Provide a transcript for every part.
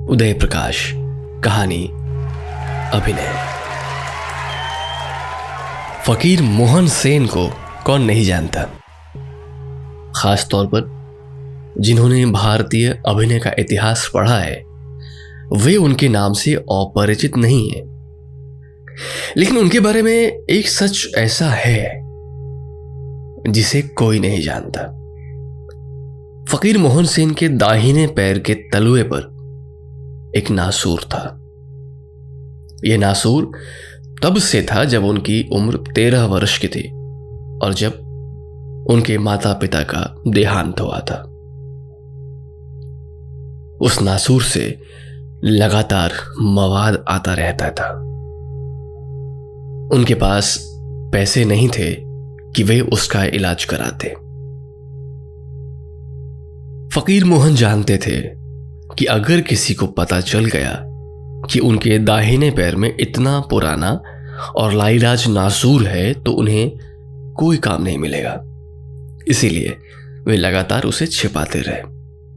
उदय प्रकाश। कहानी, अभिनय। फकीर मोहन सेन को कौन नहीं जानता, खास तौर पर जिन्होंने भारतीय अभिनय का इतिहास पढ़ा है वे उनके नाम से अपरिचित नहीं है। लेकिन उनके बारे में एक सच ऐसा है जिसे कोई नहीं जानता। फकीर मोहन सेन के दाहिने पैर के तलुए पर एक नासूर था। यह नासूर तब से था जब उनकी उम्र 13 वर्ष की थी और जब उनके माता पिता का देहांत हुआ था। उस नासूर से लगातार मवाद आता रहता था। उनके पास पैसे नहीं थे कि वे उसका इलाज कराते। फकीर मोहन जानते थे कि अगर किसी को पता चल गया कि उनके दाहिने पैर में इतना पुराना और लाइलाज नासूर है तो उन्हें कोई काम नहीं मिलेगा। इसीलिए वे लगातार उसे छिपाते रहे।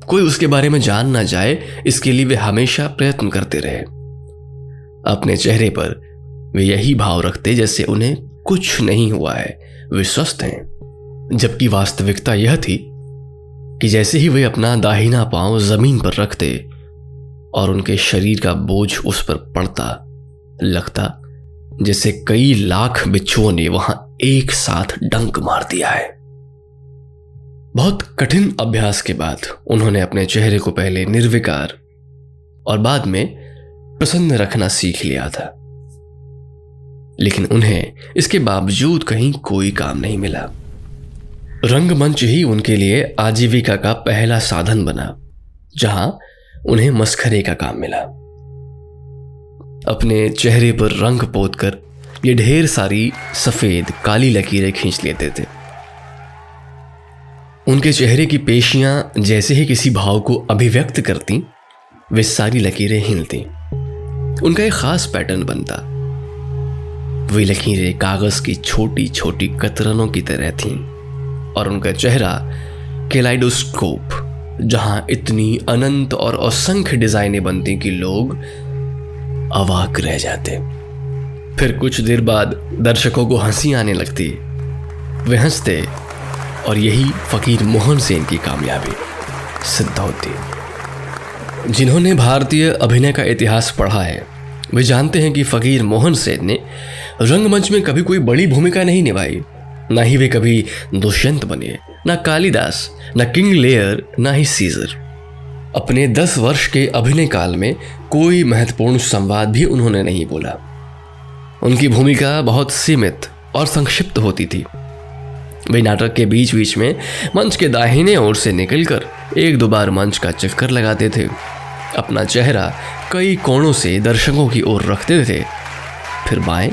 कोई उसके बारे में जान ना जाए, इसके लिए वे हमेशा प्रयत्न करते रहे। अपने चेहरे पर वे यही भाव रखते जैसे उन्हें कुछ नहीं हुआ है, वे स्वस्थ हैं। जबकि वास्तविकता यह थी कि जैसे ही वे अपना दाहिना पांव जमीन पर रखते और उनके शरीर का बोझ उस पर पड़ता, लगता जैसे कई लाख बिच्छुओं ने वहां एक साथ डंक मार दिया है। बहुत कठिन अभ्यास के बाद उन्होंने अपने चेहरे को पहले निर्विकार और बाद में प्रसन्न रखना सीख लिया था। लेकिन उन्हें इसके बावजूद कहीं कोई काम नहीं मिला। रंगमंच ही उनके लिए आजीविका का पहला साधन बना, जहां उन्हें मस्खरे का काम मिला। अपने चेहरे पर रंग पोतकर ये ढेर सारी सफेद काली लकीरें खींच लेते थे। उनके चेहरे की पेशियां जैसे ही किसी भाव को अभिव्यक्त करती, वे सारी लकीरें हिलती। उनका एक खास पैटर्न बनता। वे लकीरें कागज की छोटी छोटी कतरनों की तरह थीं और उनका चेहरा कैलाइडोस्कोप, जहां इतनी अनंत और असंख्य डिजाइनें बनती कि लोग अवाक रह जाते। फिर कुछ देर बाद दर्शकों को हंसी आने लगती। वे हंसते और यही फकीर मोहन सेन की कामयाबी सिद्ध होती। जिन्होंने भारतीय अभिनय का इतिहास पढ़ा है वे जानते हैं कि फकीर मोहन सेन ने रंगमंच में कभी कोई बड़ी भूमिका नहीं निभाई। ना ही वे कभी दुष्यंत बने, ना कालिदास, ना किंग लेयर, ना ही सीजर। अपने 10 वर्ष के अभिनय काल में कोई महत्वपूर्ण संवाद भी उन्होंने नहीं बोला। उनकी भूमिका बहुत सीमित और संक्षिप्त होती थी। वे नाटक के बीच बीच में मंच के दाहिने ओर से निकलकर 1-2 बार मंच का चक्कर लगाते थे। अपना चेहरा कई कोणों से दर्शकों की ओर रखते थे, फिर बाएं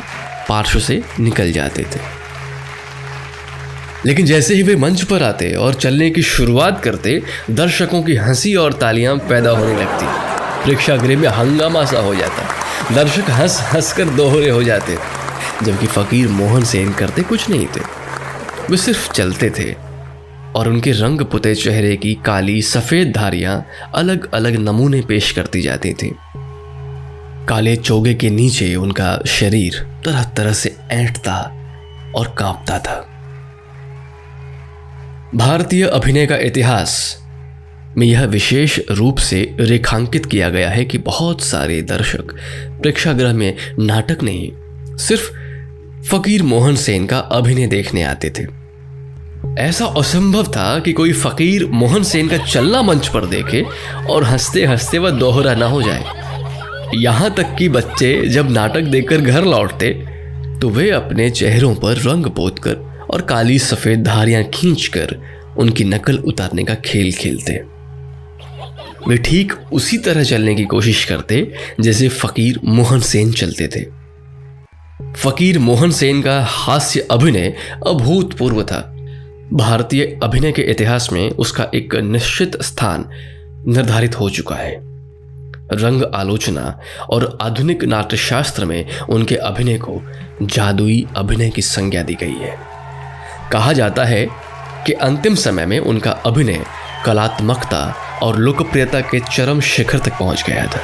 पार्श्व से निकल जाते थे। लेकिन जैसे ही वे मंच पर आते और चलने की शुरुआत करते, दर्शकों की हंसी और तालियां पैदा होने लगती। प्रेक्षागृह में हंगामा सा हो जाता। दर्शक हंस हंस कर दोहरे हो जाते, जबकि फकीर मोहन सेन करते कुछ नहीं थे। वे सिर्फ चलते थे और उनके रंग पुते चेहरे की काली सफेद धारियां अलग अलग नमूने पेश करती जाती थीं। काले चोगे के नीचे उनका शरीर तरह तरह से ऐंठता और कांपता था। भारतीय अभिनय का इतिहास में यह विशेष रूप से रेखांकित किया गया है कि बहुत सारे दर्शक प्रेक्षागृह में नाटक नहीं, सिर्फ फकीर मोहन सेन का अभिनय देखने आते थे। ऐसा असंभव था कि कोई फकीर मोहन सेन का चलना मंच पर देखे और हंसते हंसते वह दोहरा ना हो जाए। यहां तक कि बच्चे जब नाटक देखकर घर लौटते तो वे अपने चेहरों पर रंग पोतकर और काली सफेद धारियां खींचकर उनकी नकल उतारने का खेल खेलते। वे ठीक उसी तरह चलने की कोशिश करते जैसे फकीर मोहन सेन चलते थे। फकीर मोहन सेन का हास्य अभिनय अभूतपूर्व था। भारतीय अभिनय के इतिहास में उसका एक निश्चित स्थान निर्धारित हो चुका है। रंग आलोचना और आधुनिक नाट्यशास्त्र में उनके अभिनय को जादुई अभिनय की संज्ञा दी गई है। कहा जाता है कि अंतिम समय में उनका अभिनय कलात्मकता और लोकप्रियता के चरम शिखर तक पहुंच गया था।